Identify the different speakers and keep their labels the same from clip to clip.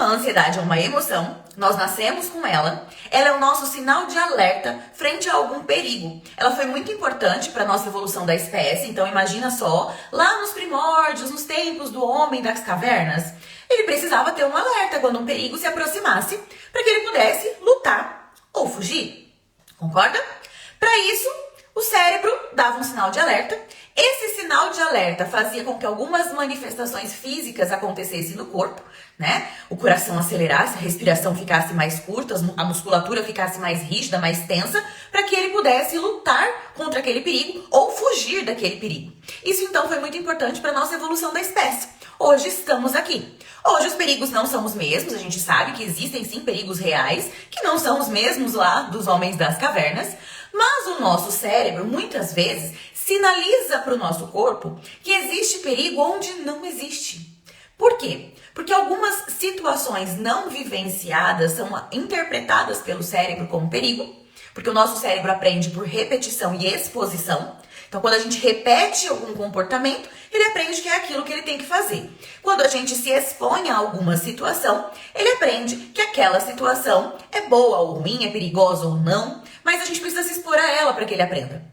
Speaker 1: A ansiedade é uma emoção, nós nascemos com ela, ela é o nosso sinal de alerta frente a algum perigo. Ela foi muito importante para a nossa evolução da espécie, então imagina só, lá nos primórdios, nos tempos do homem das cavernas, ele precisava ter um alerta quando um perigo se aproximasse, para que ele pudesse lutar ou fugir. Concorda? Para isso, o cérebro dava um sinal de alerta. Esse sinal de alerta fazia com que algumas manifestações físicas acontecessem no corpo, né? O coração acelerasse, a respiração ficasse mais curta, a musculatura ficasse mais rígida, mais tensa, para que ele pudesse lutar contra aquele perigo ou fugir daquele perigo. Isso então foi muito importante para a nossa evolução da espécie. Hoje estamos aqui. Hoje os perigos não são os mesmos, a gente sabe que existem sim perigos reais, que não são os mesmos lá dos homens das cavernas, mas o nosso cérebro, muitas vezes, sinaliza para o nosso corpo que existe perigo onde não existe. Por quê? Porque algumas situações não vivenciadas são interpretadas pelo cérebro como perigo, porque o nosso cérebro aprende por repetição e exposição. Então, quando a gente repete algum comportamento, ele aprende que é aquilo que ele tem que fazer. Quando a gente se expõe a alguma situação, ele aprende que aquela situação é boa ou ruim, é perigosa ou não, mas a gente precisa se expor a ela para que ele aprenda.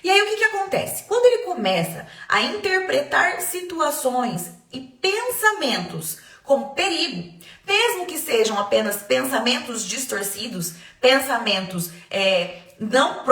Speaker 1: E aí, o que acontece? Quando ele começa a interpretar situações e pensamentos como perigo, mesmo que sejam apenas pensamentos distorcidos, pensamentos não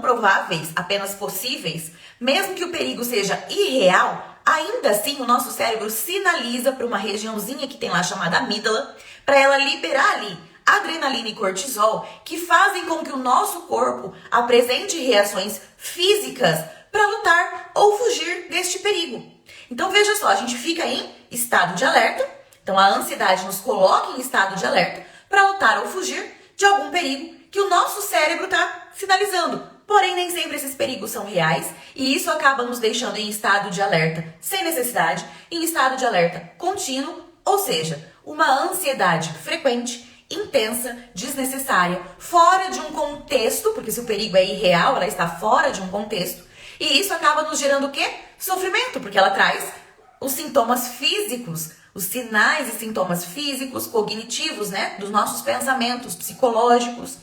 Speaker 1: prováveis, apenas possíveis, mesmo que o perigo seja irreal, ainda assim o nosso cérebro sinaliza para uma regiãozinha que tem lá chamada amígdala, para ela liberar ali adrenalina e cortisol, que fazem com que o nosso corpo apresente reações físicas para lutar ou fugir deste perigo. Então veja só, a gente fica em estado de alerta, então a ansiedade nos coloca em estado de alerta para lutar ou fugir de algum perigo que o nosso cérebro está sinalizando. Porém, nem sempre esses perigos são reais e isso acaba nos deixando em estado de alerta sem necessidade, em estado de alerta contínuo, ou seja, uma ansiedade frequente, intensa, desnecessária, fora de um contexto, porque se o perigo é irreal, ela está fora de um contexto, e isso acaba nos gerando o quê? Sofrimento, porque ela traz os sintomas físicos, os sinais e sintomas físicos, cognitivos, né, dos nossos pensamentos, psicológicos.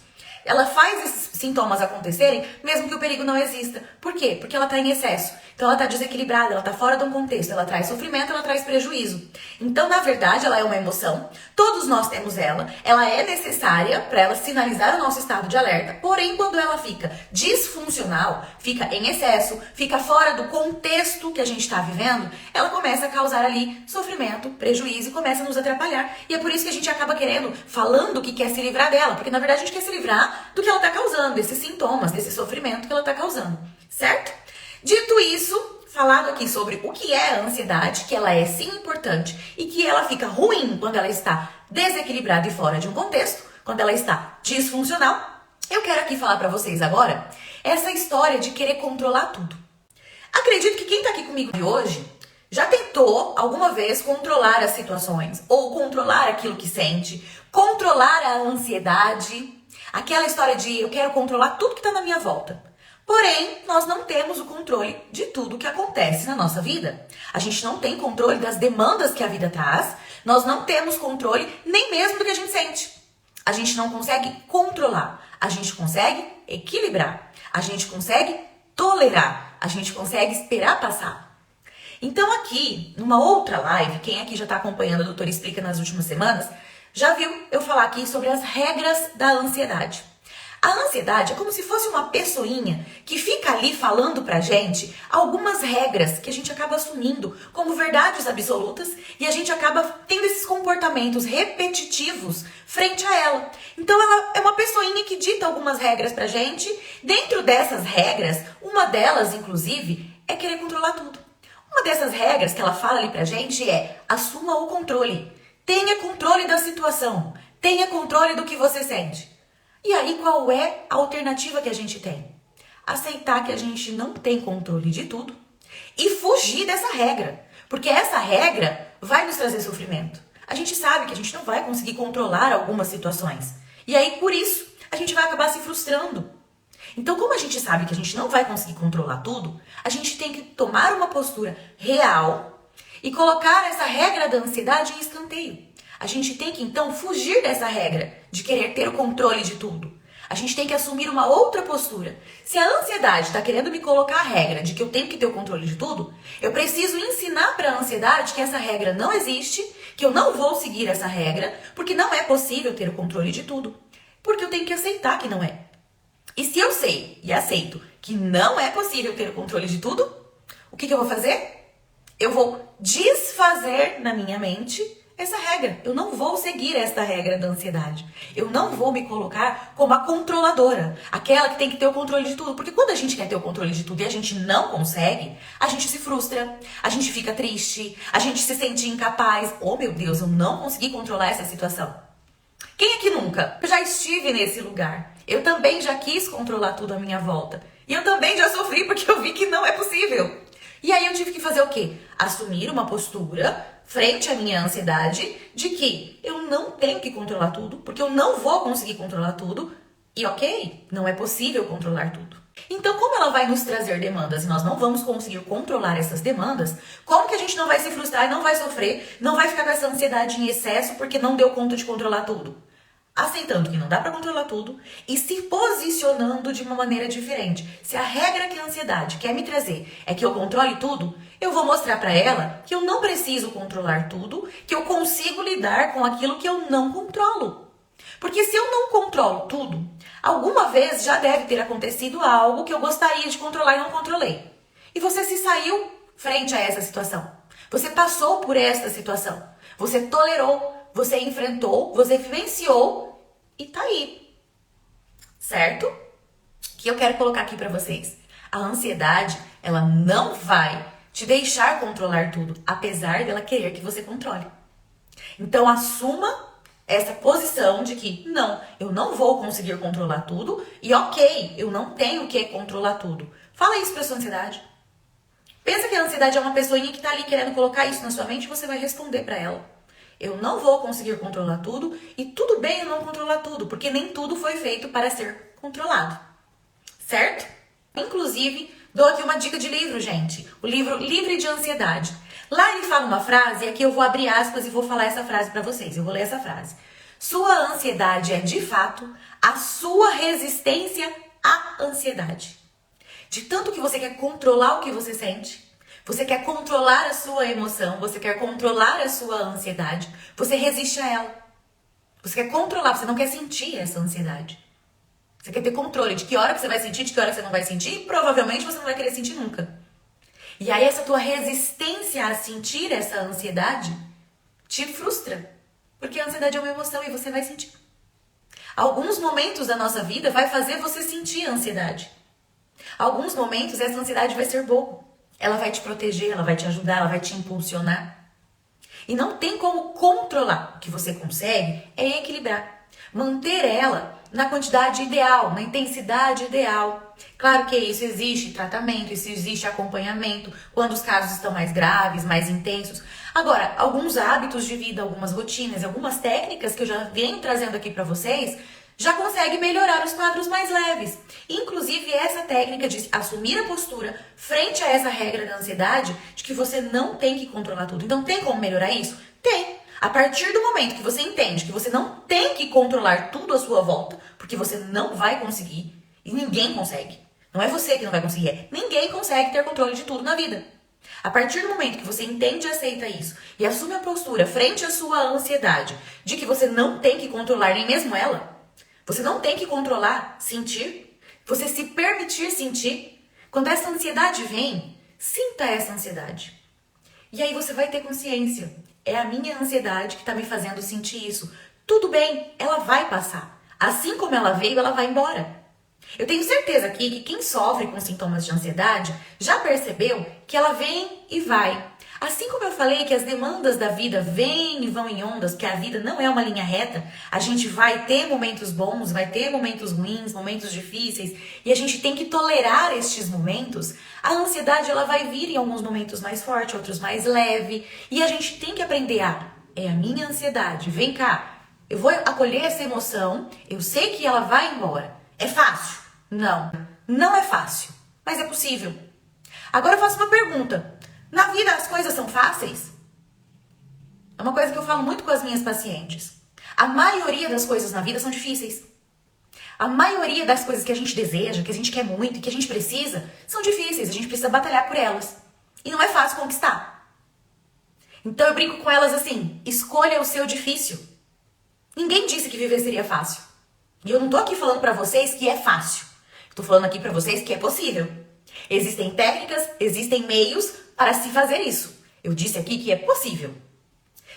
Speaker 1: Ela faz esses sintomas acontecerem mesmo que o perigo não exista. Por quê? Porque ela está em excesso. Então ela está desequilibrada, ela está fora de um contexto, ela traz sofrimento, ela traz prejuízo. Então, na verdade, ela é uma emoção, todos nós temos ela é necessária para ela sinalizar o nosso estado de alerta. Porém, quando ela fica disfuncional, fica em excesso, fica fora do contexto que a gente está vivendo, ela começa a causar ali sofrimento, prejuízo e começa a nos atrapalhar. E é por isso que a gente acaba falando que quer se livrar dela, porque na verdade a gente quer se livrar do que ela está causando, desses sintomas, desse sofrimento que ela está causando, certo? Dito isso, falado aqui sobre o que é a ansiedade, que ela é sim importante e que ela fica ruim quando ela está desequilibrada e fora de um contexto, quando ela está disfuncional, eu quero aqui falar para vocês agora essa história de querer controlar tudo. Acredito que quem está aqui comigo de hoje já tentou alguma vez controlar as situações ou controlar aquilo que sente, controlar a ansiedade, aquela história de eu quero controlar tudo que está na minha volta. Porém, nós não temos o controle de tudo que acontece na nossa vida. A gente não tem controle das demandas que a vida traz, nós não temos controle nem mesmo do que a gente sente. A gente não consegue controlar, a gente consegue equilibrar, a gente consegue tolerar, a gente consegue esperar passar. Então aqui, numa outra live, quem aqui já está acompanhando a Doutora Explica nas últimas semanas, já viu eu falar aqui sobre as regras da ansiedade. A ansiedade é como se fosse uma pessoinha que fica ali falando pra gente algumas regras que a gente acaba assumindo como verdades absolutas e a gente acaba tendo esses comportamentos repetitivos frente a ela. Então ela é uma pessoinha que dita algumas regras pra gente. Dentro dessas regras, uma delas, inclusive, é querer controlar tudo. Uma dessas regras que ela fala ali pra gente é: assuma o controle. Tenha controle da situação. Tenha controle do que você sente. E aí, qual é a alternativa que a gente tem? Aceitar que a gente não tem controle de tudo e fugir dessa regra. Porque essa regra vai nos trazer sofrimento. A gente sabe que a gente não vai conseguir controlar algumas situações. E aí, por isso, a gente vai acabar se frustrando. Então, como a gente sabe que a gente não vai conseguir controlar tudo, a gente tem que tomar uma postura real e colocar essa regra da ansiedade em escanteio. A gente tem que, então, fugir dessa regra de querer ter o controle de tudo. A gente tem que assumir uma outra postura. Se a ansiedade está querendo me colocar a regra de que eu tenho que ter o controle de tudo, eu preciso ensinar para a ansiedade que essa regra não existe, que eu não vou seguir essa regra, porque não é possível ter o controle de tudo. Porque eu tenho que aceitar que não é. E se eu sei e aceito que não é possível ter o controle de tudo, o que eu vou fazer? Eu vou desfazer na minha mente essa regra. Eu não vou seguir essa regra da ansiedade. Eu não vou me colocar como a controladora, aquela que tem que ter o controle de tudo. Porque quando a gente quer ter o controle de tudo e a gente não consegue, a gente se frustra, a gente fica triste, a gente se sente incapaz. Oh, meu Deus, eu não consegui controlar essa situação. Quem aqui nunca? Eu já estive nesse lugar. Eu também já quis controlar tudo à minha volta. E eu também já sofri porque eu vi que não é possível. E aí eu tive que fazer o quê? Assumir uma postura frente à minha ansiedade de que eu não tenho que controlar tudo, porque eu não vou conseguir controlar tudo. E ok, não é possível controlar tudo. Então, como ela vai nos trazer demandas e nós não vamos conseguir controlar essas demandas, como que a gente não vai se frustrar e não vai sofrer, não vai ficar com essa ansiedade em excesso porque não deu conta de controlar tudo? Aceitando que não dá para controlar tudo e se posicionando de uma maneira diferente. Se a regra que a ansiedade quer me trazer é que eu controle tudo, eu vou mostrar para ela que eu não preciso controlar tudo, que eu consigo lidar com aquilo que eu não controlo. Porque se eu não controlo tudo, alguma vez já deve ter acontecido algo que eu gostaria de controlar e não controlei. E você se saiu frente a essa situação. Você passou por esta situação. Você tolerou, você enfrentou, você vivenciou e tá aí. Certo? Que eu quero colocar aqui pra vocês. A ansiedade, ela não vai te deixar controlar tudo, apesar dela querer que você controle. Então assuma essa posição de que não, eu não vou conseguir controlar tudo e ok, eu não tenho que controlar tudo. Fala isso pra sua ansiedade. Pensa que a ansiedade é uma pessoinha que tá ali querendo colocar isso na sua mente e você vai responder pra ela. Eu não vou conseguir controlar tudo e tudo bem eu não controlar tudo, porque nem tudo foi feito para ser controlado. Certo? Inclusive, dou aqui uma dica de livro, gente. O livro Livre de Ansiedade. Lá ele fala uma frase, e aqui eu vou abrir aspas e vou falar essa frase para vocês. Eu vou ler essa frase. Sua ansiedade é, de fato, a sua resistência à ansiedade. De tanto que você quer controlar o que você sente, você quer controlar a sua emoção, você quer controlar a sua ansiedade, você resiste a ela. Você quer controlar, você não quer sentir essa ansiedade. Você quer ter controle de que hora que você vai sentir, de que hora que você não vai sentir, e provavelmente você não vai querer sentir nunca. E aí essa tua resistência a sentir essa ansiedade te frustra. Porque a ansiedade é uma emoção e você vai sentir. Alguns momentos da nossa vida vai fazer você sentir a ansiedade. Alguns momentos essa ansiedade vai ser boa. Ela vai te proteger, ela vai te ajudar, ela vai te impulsionar. E não tem como controlar. O que você consegue é equilibrar. Manter ela na quantidade ideal, na intensidade ideal. Claro que isso existe tratamento, isso existe acompanhamento, quando os casos estão mais graves, mais intensos. Agora, alguns hábitos de vida, algumas rotinas, algumas técnicas que eu já venho trazendo aqui para vocês, já consegue melhorar os quadros mais leves. Inclusive essa técnica de assumir a postura frente a essa regra da ansiedade, de que você não tem que controlar tudo. Então tem como melhorar isso? Tem. A partir do momento que você entende que você não tem que controlar tudo à sua volta, porque você não vai conseguir, e ninguém consegue. Não é você que não vai conseguir, é ninguém consegue ter controle de tudo na vida. A partir do momento que você entende e aceita isso, e assume a postura frente à sua ansiedade, de que você não tem que controlar nem mesmo ela, você não tem que controlar, sentir, você se permitir sentir. Quando essa ansiedade vem, sinta essa ansiedade. E aí você vai ter consciência. É a minha ansiedade que está me fazendo sentir isso. Tudo bem, ela vai passar. Assim como ela veio, ela vai embora. Eu tenho certeza aqui que quem sofre com sintomas de ansiedade já percebeu que ela vem e vai. Assim como eu falei que as demandas da vida vêm e vão em ondas, que a vida não é uma linha reta, a gente vai ter momentos bons, vai ter momentos ruins, momentos difíceis, e a gente tem que tolerar estes momentos. A ansiedade ela vai vir em alguns momentos mais forte, outros mais leve, e a gente tem que aprender é a minha ansiedade, vem cá, eu vou acolher essa emoção, eu sei que ela vai embora. É fácil? Não, não é fácil, mas é possível. Agora eu faço uma pergunta. Na vida as coisas são fáceis? É uma coisa que eu falo muito com as minhas pacientes. A maioria das coisas na vida são difíceis. A maioria das coisas que a gente deseja, que a gente quer muito e que a gente precisa, são difíceis. A gente precisa batalhar por elas. E não é fácil conquistar. Então eu brinco com elas assim, escolha o seu difícil. Ninguém disse que viver seria fácil. E eu não tô aqui falando pra vocês que é fácil. Eu tô falando aqui pra vocês que é possível. Existem técnicas, existem meios para se fazer isso. Eu disse aqui que é possível.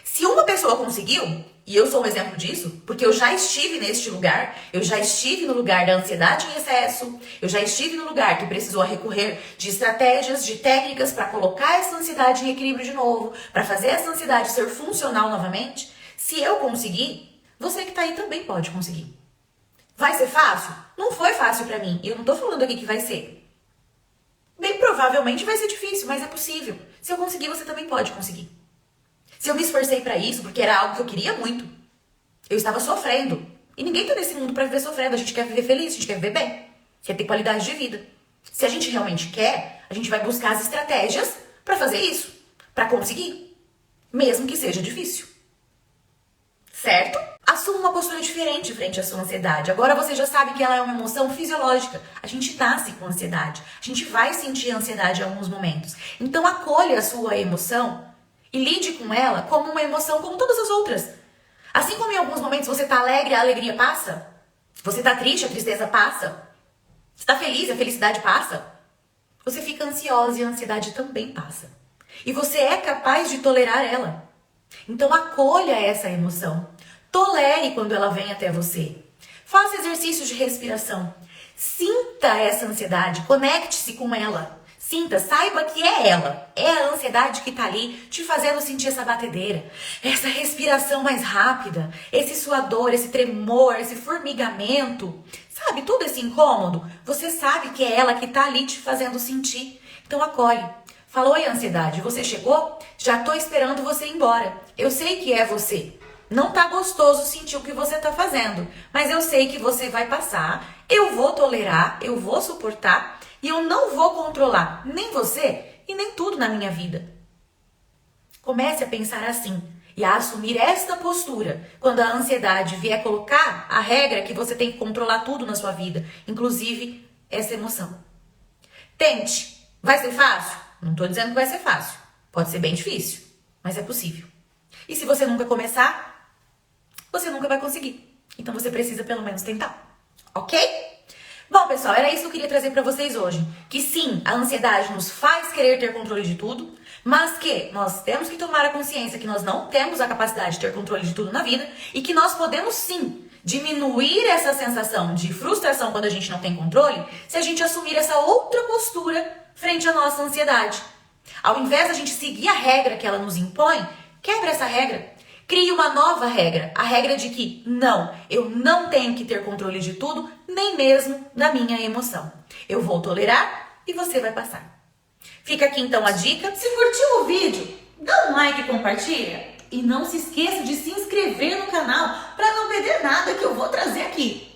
Speaker 1: Se uma pessoa conseguiu, e eu sou um exemplo disso, porque eu já estive neste lugar, eu já estive no lugar da ansiedade em excesso, eu já estive no lugar que precisou recorrer de estratégias, de técnicas para colocar essa ansiedade em equilíbrio de novo, para fazer essa ansiedade ser funcional novamente. Se eu conseguir, você que tá aí também pode conseguir. Vai ser fácil? Não foi fácil pra mim, e eu não tô falando aqui que vai ser. Bem provavelmente vai ser difícil, mas é possível. Se eu conseguir, você também pode conseguir. Se eu me esforcei pra isso, porque era algo que eu queria muito, eu estava sofrendo. E ninguém tá nesse mundo pra viver sofrendo. A gente quer viver feliz, a gente quer viver bem. Quer ter qualidade de vida. Se a gente realmente quer, a gente vai buscar as estratégias pra fazer isso. Pra conseguir. Mesmo que seja difícil. Certo? Assuma uma postura diferente frente à sua ansiedade. Agora você já sabe que ela é uma emoção fisiológica. A gente nasce com ansiedade. A gente vai sentir ansiedade em alguns momentos. Então acolha a sua emoção e lide com ela como uma emoção como todas as outras. Assim como em alguns momentos você tá alegre, a alegria passa. Você tá triste, a tristeza passa. Você tá feliz, a felicidade passa. Você fica ansiosa e a ansiedade também passa. E você é capaz de tolerar ela. Então acolha essa emoção. Tolere quando ela vem até você. Faça exercícios de respiração. Sinta essa ansiedade, conecte-se com ela. Sinta, saiba que é ela. É a ansiedade que tá ali te fazendo sentir essa batedeira, essa respiração mais rápida, esse suador, esse tremor, esse formigamento. Sabe, todo esse incômodo, você sabe que é ela que tá ali te fazendo sentir. Então acolhe. Fala, oi ansiedade, você chegou? Já tô esperando você ir embora. Eu sei que é você. Não tá gostoso sentir o que você tá fazendo, mas eu sei que você vai passar, eu vou tolerar, eu vou suportar e eu não vou controlar nem você e nem tudo na minha vida. Comece a pensar assim e a assumir esta postura quando a ansiedade vier colocar a regra que você tem que controlar tudo na sua vida, inclusive essa emoção. Tente. Vai ser fácil? Não tô dizendo que vai ser fácil. Pode ser bem difícil, mas é possível. E se você nunca começar, você nunca vai conseguir. Então você precisa pelo menos tentar. Ok? Bom, pessoal, era isso que eu queria trazer pra vocês hoje. Que sim, a ansiedade nos faz querer ter controle de tudo, mas que nós temos que tomar a consciência que nós não temos a capacidade de ter controle de tudo na vida e que nós podemos sim diminuir essa sensação de frustração quando a gente não tem controle se a gente assumir essa outra postura frente à nossa ansiedade. Ao invés da gente seguir a regra que ela nos impõe, quebre essa regra. Crie uma nova regra, a regra de que não, eu não tenho que ter controle de tudo, nem mesmo da minha emoção. Eu vou tolerar e você vai passar. Fica aqui então a dica. Se curtiu o vídeo, dá um like e compartilha. E não se esqueça de se inscrever no canal para não perder nada que eu vou trazer aqui.